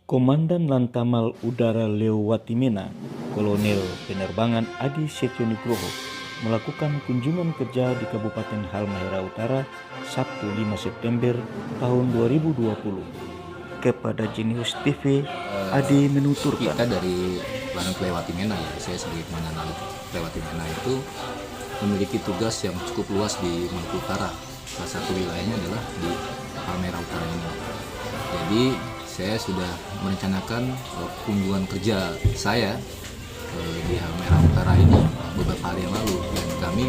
Komandan Lantamal Udara Leuwatimena, Kolonel Penerbangan Adi Setyonugroho melakukan kunjungan kerja di Kabupaten Halmahera Utara Sabtu 5 September tahun 2020. Kepada Genius TV, Adi menuturkan, kita dari Lanut Leuwatimena ya, saya sebagai Komandan Lanut Leuwatimena itu memiliki tugas yang cukup luas di Maluku Utara. Salah satu wilayahnya adalah di Halmahera Utara ini. Jadi saya sudah merencanakan kunjungan kerja saya di Halmahera Utara ini beberapa hari yang lalu, dan kami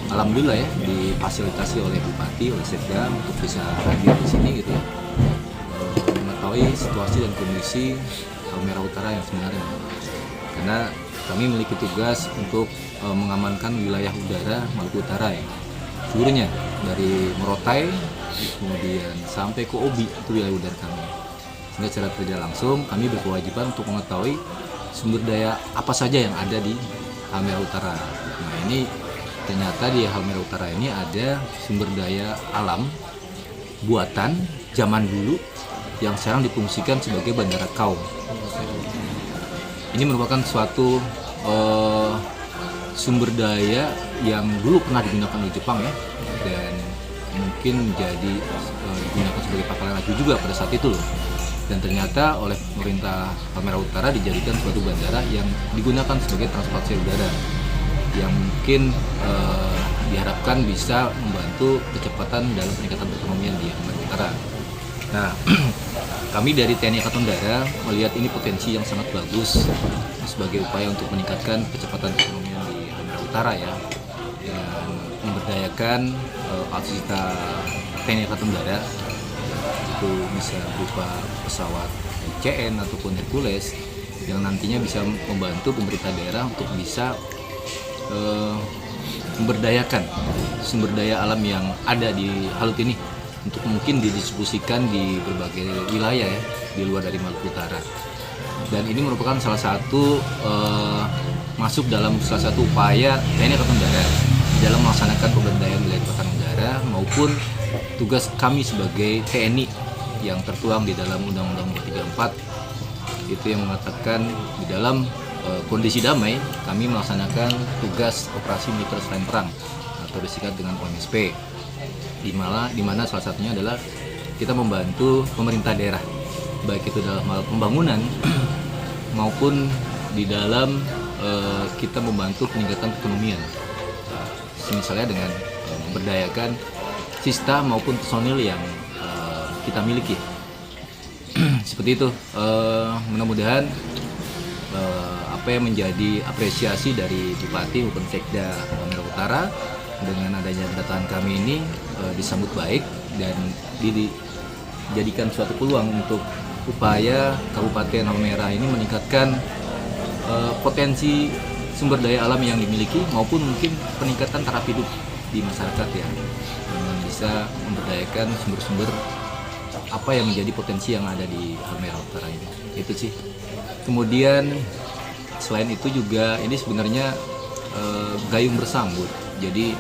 alhamdulillah ya difasilitasi oleh Bupati, oleh Sekda untuk bisa hadir di sini gitu ya, mengetahui situasi dan kondisi Halmahera Utara yang sebenarnya, karena kami memiliki tugas untuk mengamankan wilayah udara Maluku Utara ya, seluruhnya dari Morotai kemudian sampai ke Obi, itu wilayah udara kami. Sehingga secara tidak langsung kami berkewajiban untuk mengetahui sumber daya apa saja yang ada di Halmahera Utara. Nah ini ternyata di Halmahera Utara ini ada sumber daya alam buatan zaman dulu yang sekarang difungsikan sebagai bandara kaum. Ini merupakan suatu sumber daya yang dulu pernah digunakan oleh Jepang ya, dan mungkin jadi digunakan sebagai pangkalan laju juga pada saat itu loh. Dan ternyata oleh pemerintah Halmahera Utara dijadikan suatu bandara yang digunakan sebagai transportasi udara yang mungkin diharapkan bisa membantu kecepatan dalam peningkatan perekonomian di Halmahera Utara. Nah, kami dari TNI Angkatan Udara melihat ini potensi yang sangat bagus sebagai upaya untuk meningkatkan kecepatan perekonomian di Halmahera Utara ya, dan memberdayakan alutsista TNI Angkatan Udara, itu bisa berupa pesawat CN ataupun Hercules yang nantinya bisa membantu pemerintah daerah untuk bisa memberdayakan sumber daya alam yang ada di Halut ini untuk mungkin didistribusikan di berbagai wilayah ya, di luar dari Maluku Utara. Dan ini merupakan salah satu masuk dalam salah satu upaya TNI Angkatan Udara dalam melaksanakan pemberdayaan wilayah angkatan udara maupun tugas kami sebagai TNI yang tertuang di dalam Undang-Undang 234 itu yang mengatakan di dalam kondisi damai kami melaksanakan tugas operasi militer selain perang atau disingkat dengan OMSP, di mana salah satunya adalah kita membantu pemerintah daerah baik itu dalam hal pembangunan maupun di dalam kita membantu peningkatan perekonomian, misalnya dengan memberdayakan sista maupun personil yang kita miliki. Seperti itu. Mudah-mudahan apa yang menjadi apresiasi dari Bupati maupun Sekda Halmahera Utara dengan adanya kedatangan kami ini disambut baik dan dijadikan suatu peluang untuk upaya Kabupaten Halmahera ini meningkatkan potensi sumber daya alam yang dimiliki maupun mungkin peningkatan taraf hidup di masyarakat ya, dengan bisa memberdayakan sumber-sumber apa yang menjadi potensi yang ada di Halmahera Utara ini. Itu sih. Kemudian selain itu juga ini sebenarnya gayung bersambut. Jadi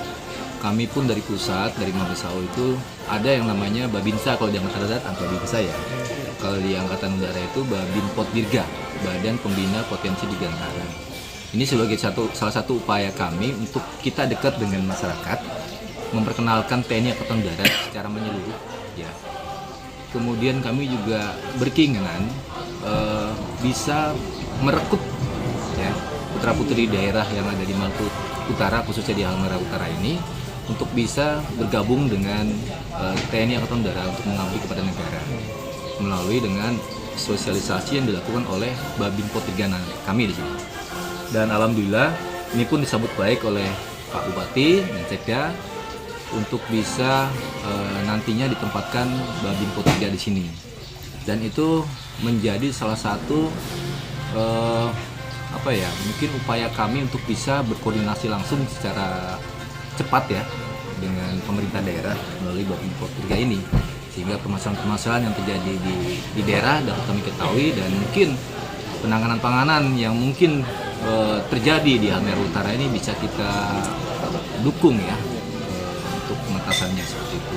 kami pun dari pusat, dari Mabesau itu ada yang namanya Babinsa kalau di Angkatan Darat atau Babinsa ya. Kalau di Angkatan Udara itu Babinpotdirga, Badan Pembina Potensi Dirgantara. Ini sebagai salah satu upaya kami untuk kita dekat dengan masyarakat, memperkenalkan TNI Angkatan Udara secara menyeluruh ya. Kemudian kami juga berkeinginan bisa merekrut ya putra-putri daerah yang ada di Maluku Utara, khususnya di Halmahera Utara ini, untuk bisa bergabung dengan TNI Angkatan Udara untuk mengabdi kepada negara melalui dengan sosialisasi yang dilakukan oleh Babinpotdirga kami di sini. Dan alhamdulillah ini pun disambut baik oleh Pak Bupati dan Sekda untuk bisa nantinya ditempatkan Babinpotdirga di sini. Dan itu menjadi salah satu mungkin upaya kami untuk bisa berkoordinasi langsung secara cepat ya dengan pemerintah daerah melalui Babinpotdirga ini, sehingga permasalahan-permasalahan yang terjadi di daerah dapat kami ketahui, dan mungkin penanganan yang mungkin terjadi di Halmahera Utara ini bisa kita dukung ya untuk pengentasannya seperti itu.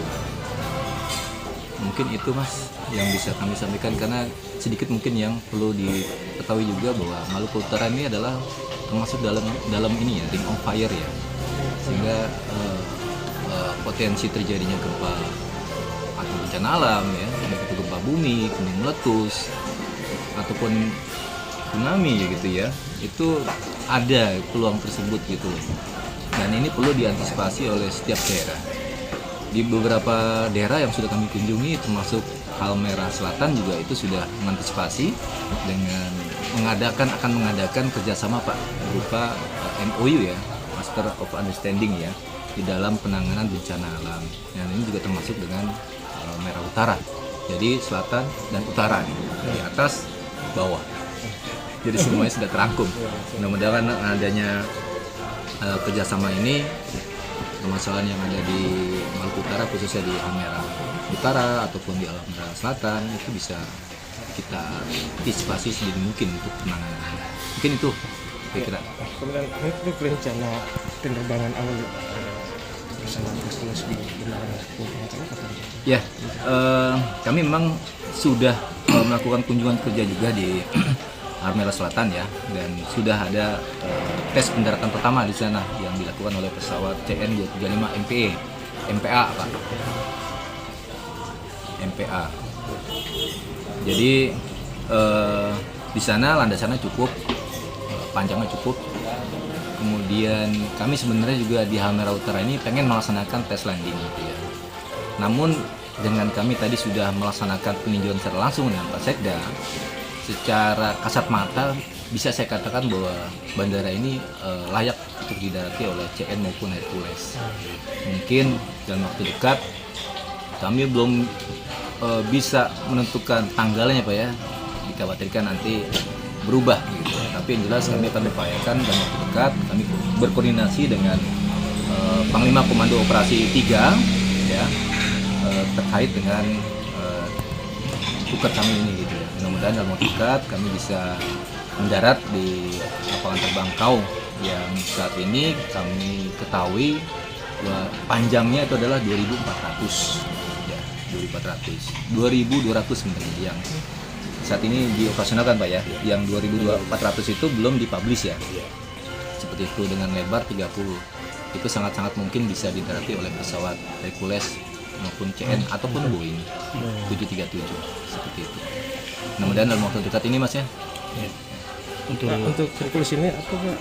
mungkin itu Mas yang bisa kami sampaikan, karena sedikit mungkin yang perlu diketahui juga bahwa Maluku Utara ini adalah termasuk dalam ini ya, ring of fire ya, sehingga potensi terjadinya gempa atau bencana alam ya, baik itu gempa bumi, gunung meletus ataupun tsunami ya gitu ya, itu ada peluang tersebut gitu. Dan ini perlu diantisipasi oleh setiap daerah. Di beberapa daerah yang sudah kami kunjungi, termasuk Halmahera Selatan juga itu sudah mengantisipasi dengan akan mengadakan kerjasama Pak berupa MOU ya, Master of Understanding ya, di dalam penanganan bencana alam. Dan ini juga termasuk dengan Halmahera Utara. Jadi selatan dan utara nih, di atas bawah. Jadi semuanya sudah terangkum. Mudah-mudahan adanya kerjasama ini, permasalahan yang ada di Maluku Utara khususnya di Halmahera Utara ataupun di Halmahera Selatan itu bisa kita antisipasi sedini mungkin untuk penanganan. Mungkin itu kira-kira. Kemudian untuk rencana penerbangan awal bersama Basnas di Maluku Utara. Ya, kami memang sudah melakukan kunjungan kerja juga di Halmahera Selatan ya, dan sudah ada tes pendaratan pertama di sana yang dilakukan oleh pesawat CN235 MPA Pak. MPA. Jadi di sana landasannya cukup, panjangnya cukup. Kemudian kami sebenarnya juga di Halmahera Utara ini pengen melaksanakan tes landing gitu ya. Namun dengan kami tadi sudah melaksanakan peninjauan secara langsung dengan Pak Sekda, secara kasat mata bisa saya katakan bahwa bandara ini layak untuk didarati oleh CN maupun Hercules. Mungkin dalam waktu dekat kami belum bisa menentukan tanggalnya Pak ya, dikhawatirkan nanti berubah gitu. Tapi yang jelas kami akan upayakan dalam waktu dekat kami berkoordinasi dengan Panglima Komando Operasi 3 ya, terkait dengan tugas kami ini gitu ya. Mudah-mudahan dalam waktu dekat kami bisa mendarat di lapangan terbang Kaung yang saat ini kami ketahui bahwa panjangnya itu adalah 2.400 ya, 2.200 sebenarnya yang saat ini dioperasionalkan Pak ya. Yang 2.400 itu belum dipublish ya, seperti itu, dengan lebar 30. Itu sangat-sangat mungkin bisa didarati oleh pesawat Hercules maupun CN ataupun Boeing 737 seperti itu. Mudah-mudahan dalam waktu dekat ini Mas ya. Untuk Hercules ini apa Pak?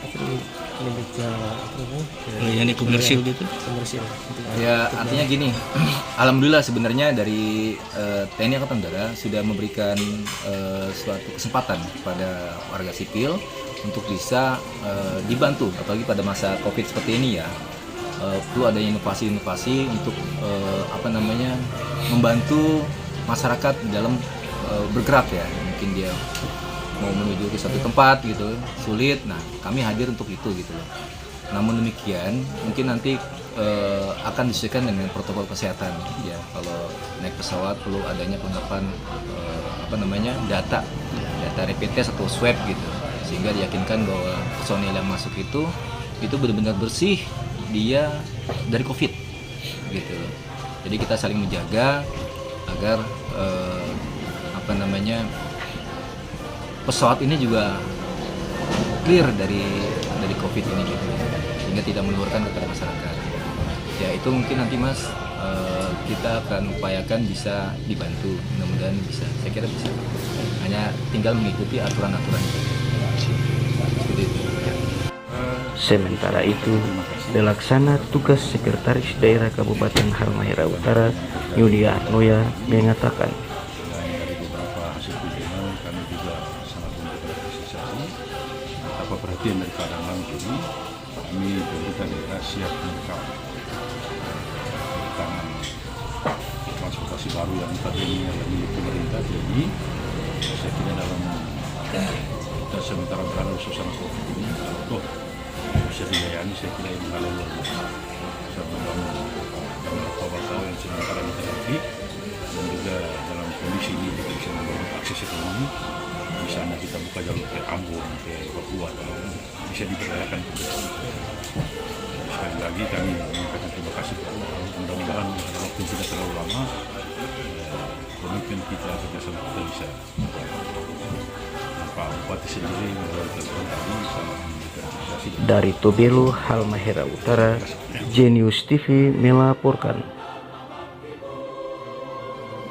Lebih ke Yang komersil gitu. komersil. Ya artinya gini, alhamdulillah sebenarnya dari TNI Angkatan Udara sudah memberikan suatu kesempatan kepada warga sipil untuk bisa dibantu, apalagi pada masa COVID seperti ini ya. Perlu adanya inovasi-inovasi untuk membantu masyarakat di dalam bergerak ya. Mungkin dia mau menuju ke satu tempat gitu sulit, nah kami hadir untuk itu gitu loh. Namun demikian mungkin nanti akan disesuaikan dengan protokol kesehatan ya. Kalau naik pesawat perlu adanya penerapan data rapid test atau swab gitu, sehingga diyakinkan bahwa personil yang masuk itu benar-benar bersih dia dari COVID gitu. Jadi kita saling menjaga agar pesawat ini juga clear dari COVID ini gitu, sehingga tidak menularkan kepada masyarakat. Ya itu mungkin nanti Mas kita akan upayakan bisa dibantu, mudah-mudahan bisa. Saya kira bisa. Hanya tinggal mengikuti aturan-aturan itu. Seperti itu. Sementara itu, Pelaksana Tugas Sekretaris Daerah Kabupaten Halmahera Utara, Yulia Arnoya, mengatakan dari beberapa hasil kunjungan kami juga sangat memberikan apresiasi betapa perhatian dari Pak Danang ini. Kami pemerintah daerah siap merekam tangan transportasi baru yang tadinya dari pemerintah. Jadi saya kira dalam kita sementara berada di suasana COVID ini, kalau bisa dilayani, saya kira ini hal yang luar biasa. Bisa membangun beberapa wartawan yang sementara kita latih, dan juga dalam kondisi ini kita bisa membangun akses ekonomi. Di sana kita buka jalur ke Ambon, ke Papua, dan bisa diberdayakan. Sekali lagi kami mengucapkan terima kasih mudah-mudahan dalam waktu yang tidak terlalu lama pemimpin kita kerjasama kita bisa. Pak Bupati sendiri melalui telepon tadi sangat memberikan apresiasi. Dari Tobelo, Halmahera Utara, Genius TV melaporkan.